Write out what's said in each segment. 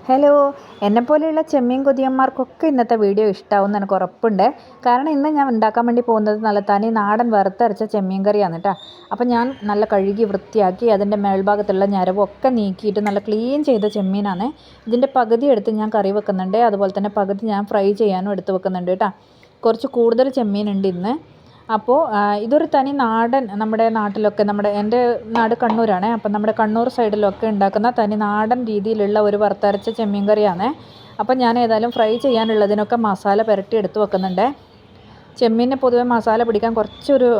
Hello, എന്നെപ്പോലെയുള്ള ചെമ്മീൻ കൊതിയന്മാർക്കൊക്കെ ഇന്നത്തെ video ഇഷ്ടമാവുമെന്ന് എനിക്ക് ഉറപ്പുണ്ട്. കാരണം ഇന്ന് ഞാൻ ഉണ്ടാക്കാൻ വേണ്ടി പോകുന്നത് നല്ല തനി നാടൻ വറുത്തരച്ച ചെമ്മീൻ കറിയാണ് കേട്ടോ. അപ്പോൾ ഞാൻ നല്ല കഴുകി വൃത്തിയാക്കി അതിൻ്റെ മേൽഭാഗത്തുള്ള ഞരവൊക്കെ നീക്കിയിട്ട് നല്ല ക്ലീൻ ചെയ്ത ചെമ്മീനാണ്. ഇതിൻ്റെ പകുതി എടുത്ത് ഞാൻ കറി വെക്കുന്നുണ്ട്, അതുപോലെ തന്നെ പകുതി ഞാൻ ഫ്രൈ ചെയ്യാനും എടുത്ത് വെക്കുന്നുണ്ട് കേട്ടോ. കുറച്ച് കൂടുതൽ ചെമ്മീനുണ്ട് ഇന്ന്. അപ്പോൾ ഇതൊരു തനി നാടൻ, നമ്മുടെ നാട്ടിലൊക്കെ എൻ്റെ നാട് കണ്ണൂരാണ്. അപ്പം നമ്മുടെ കണ്ണൂർ സൈഡിലൊക്കെ ഉണ്ടാക്കുന്ന തനി നാടൻ രീതിയിലുള്ള ഒരു വറുത്തരച്ച ചെമ്മീൻ കറിയാണ്. അപ്പം ഞാൻ ഏതായാലും ഫ്രൈ ചെയ്യാനുള്ളതിനൊക്കെ മസാല പുരട്ടി എടുത്ത് വെക്കുന്നുണ്ട്. ചെമ്മീന് പൊതുവെ മസാല പിടിക്കാൻ കുറച്ചൊരു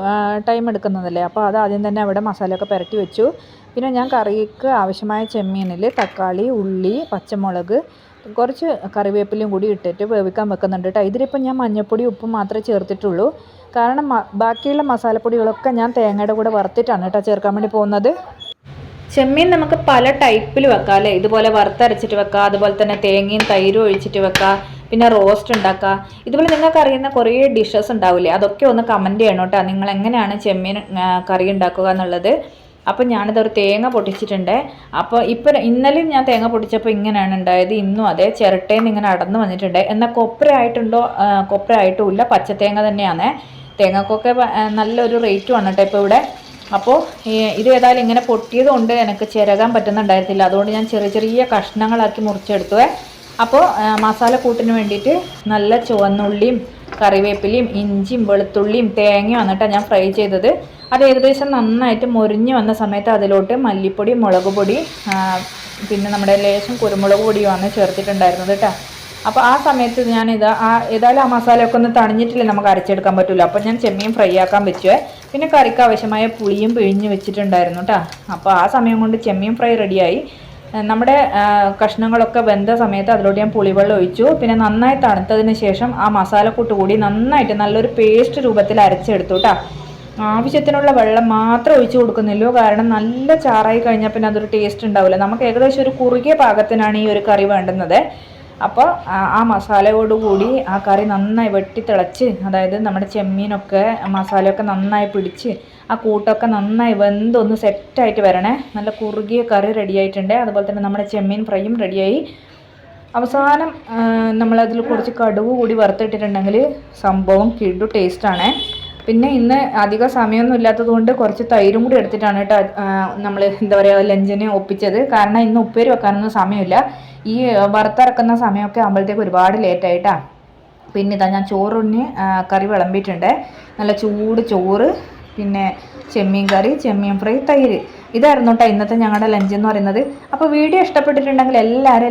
ടൈം എടുക്കുന്നതല്ലേ, അപ്പോൾ അത് ആദ്യം തന്നെ അവിടെ മസാലയൊക്കെ പുരട്ടി വെച്ചു. പിന്നെ ഞാൻ കറിക്ക് ആവശ്യമായ ചെമ്മീനിൽ തക്കാളി, ഉള്ളി, പച്ചമുളക്, കുറച്ച് കറിവേപ്പിലയും കൂടി ഇട്ടിട്ട് വേവിക്കാൻ വെക്കുന്നുണ്ട് കേട്ടോ. ഇതിലിപ്പോൾ ഞാൻ മഞ്ഞൾപ്പൊടി, ഉപ്പും മാത്രമേ ചേർത്തിട്ടുള്ളൂ. കാരണം ബാക്കിയുള്ള മസാലപ്പൊടികളൊക്കെ ഞാൻ തേങ്ങയുടെ കൂടെ വറുത്തിട്ടാണ് കേട്ടോ ചേർക്കാൻ വേണ്ടി പോകുന്നത്. ചെമ്മീൻ നമുക്ക് പല ടൈപ്പിൽ വെക്കാം അല്ലേ. ഇതുപോലെ വറുത്തരച്ചിട്ട് വെക്കാം, അതുപോലെ തന്നെ തേങ്ങയും തൈരും ഒഴിച്ചിട്ട് വെക്കാം, പിന്നെ റോസ്റ്റ് ഉണ്ടാക്കാം. ഇതുപോലെ നിങ്ങൾക്ക് അറിയുന്ന കുറേ ഡിഷസ് ഉണ്ടാവില്ലേ, അതൊക്കെ ഒന്ന് കമൻറ്റ് ചെയ്യണം കേട്ടോ. നിങ്ങൾ എങ്ങനെയാണ് ചെമ്മീൻ കറി ഉണ്ടാക്കുക എന്നുള്ളത്. അപ്പോൾ ഞാനിതൊരു തേങ്ങ പൊട്ടിച്ചിട്ടുണ്ട്. അപ്പോൾ ഇന്നലെയും ഞാൻ തേങ്ങ പൊട്ടിച്ചപ്പോൾ ഇങ്ങനെയാണ് ഉണ്ടായത്. ഇന്നും അതെ, ചിരട്ടയിൽ നിന്ന് ഇങ്ങനെ അടന്ന് വന്നിട്ടുണ്ട്. എന്നാൽ കൊപ്രയായിട്ടുണ്ടോ, കൊപ്രയായിട്ടുമില്ല, പച്ചത്തേങ്ങ തന്നെയാണ്. തേങ്ങക്കൊക്കെ നല്ലൊരു റേറ്റുമാണ് കേട്ടോ ഇപ്പോൾ ഇവിടെ. അപ്പോൾ ഇത് ഏതായാലും ഇങ്ങനെ പൊട്ടിയത് കൊണ്ട് എനിക്ക് ചിരകാൻ പറ്റുന്നുണ്ടായിരുന്നില്ല. അതുകൊണ്ട് ഞാൻ ചെറിയ ചെറിയ കഷ്ണങ്ങളാക്കി മുറിച്ചെടുത്തു. അപ്പോൾ മസാലക്കൂട്ടിന് വേണ്ടിയിട്ട് നല്ല ചുവന്നുള്ളിയും കറിവേപ്പിലയും ഇഞ്ചിയും വെളുത്തുള്ളിയും തേങ്ങയും വന്നിട്ടാണ് ഞാൻ ഫ്രൈ ചെയ്തത്. അത് ഏകദേശം നന്നായിട്ട് മൊരിഞ്ഞ് വന്ന സമയത്ത് അതിലോട്ട് മല്ലിപ്പൊടി, മുളക് പൊടി, പിന്നെ നമ്മുടെ ലേശം കുരുമുളക് പൊടിയുമാണ് ചേർത്തിട്ടുണ്ടായിരുന്നത് കേട്ടോ. അപ്പോൾ ആ സമയത്ത് ഞാൻ ഏതായാലും ആ മസാലയൊക്കെ ഒന്ന് തണിഞ്ഞിട്ടില്ലേ നമുക്ക് അരച്ചെടുക്കാൻ പറ്റില്ല. അപ്പോൾ ഞാൻ ചെമ്മീൻ ഫ്രൈ ആക്കാൻ വെച്ചു. പിന്നെ കറിക്ക് ആവശ്യമായ പുളിയും പിഴിഞ്ഞ് വെച്ചിട്ടുണ്ടായിരുന്നു കേട്ടോ. അപ്പോൾ ആ സമയം കൊണ്ട് ചെമ്മീൻ ഫ്രൈ റെഡിയായി. നമ്മുടെ കഷ്ണങ്ങളൊക്കെ വെന്ത സമയത്ത് അതിലോട്ട് ഞാൻ പുളിവെള്ളം ഒഴിച്ചു. പിന്നെ നന്നായി തണുത്തതിന് ശേഷം ആ മസാലക്കൂട്ട് കൂടി നന്നായിട്ട് നല്ലൊരു പേസ്റ്റ് രൂപത്തിൽ അരച്ചെടുത്തു കേട്ടോ. ആവശ്യത്തിനുള്ള വെള്ളം മാത്രം ഒഴിച്ചു കൊടുക്കുന്നില്ലോ, കാരണം നല്ല ചാറായി കഴിഞ്ഞാൽ പിന്നെ അതൊരു ടേസ്റ്റ് ഉണ്ടാവില്ല. നമുക്ക് ഏകദേശം ഒരു കുറുകിയ പാകത്തിനാണ് ഈ ഒരു കറി വേണ്ടുന്നത്. അപ്പോൾ ആ മസാലയോടുകൂടി ആ കറി നന്നായി വെട്ടിത്തിളച്ച്, അതായത് നമ്മുടെ ചെമ്മീനൊക്കെ മസാലയൊക്കെ നന്നായി പിടിച്ച് ആ കൂട്ടൊക്കെ നന്നായി വെന്തൊന്ന് സെറ്റായിട്ട് വരണേ. നല്ല കുറുകിയ കറി റെഡിയായിട്ടുണ്ട്. അതുപോലെ തന്നെ നമ്മുടെ ചെമ്മീൻ ഫ്രൈയും റെഡിയായി. അവസാനം നമ്മളതിൽ കുറച്ച് കടുക് കൂടി വറുത്തിട്ടിട്ടുണ്ടെങ്കിൽ സംഭവം കിടു ടേസ്റ്റാണ്. പിന്നെ ഇന്ന് അധികം സമയമൊന്നും ഇല്ലാത്തത് കൊണ്ട് കുറച്ച് തൈരും കൂടി എടുത്തിട്ടാണ് കേട്ടോ നമ്മൾ എന്താ പറയുക ലഞ്ചിന് ഒപ്പിച്ചത്. കാരണം ഇന്ന് ഉപ്പേരി വെക്കാനൊന്നും സമയമില്ല. ഈ വറുത്തിറക്കുന്ന സമയമൊക്കെ ആകുമ്പോഴത്തേക്ക് ഒരുപാട് ലേറ്റായിട്ടാണ്. പിന്നെ ഇതാ ഞാൻ ചോറിന് കറി വിളമ്പിയിട്ടുണ്ട്. നല്ല ചൂട് ചോറ്, പിന്നെ ചെമ്മീൻ കറി, ചെമ്മീൻ ഫ്രൈ, തൈര്. ഇതായിരുന്നു കേട്ടോ ഇന്നത്തെ ഞങ്ങളുടെ ലഞ്ച് എന്ന് പറയുന്നത്. അപ്പോൾ വീഡിയോ ഇഷ്ടപ്പെട്ടിട്ടുണ്ടെങ്കിൽ എല്ലാവരും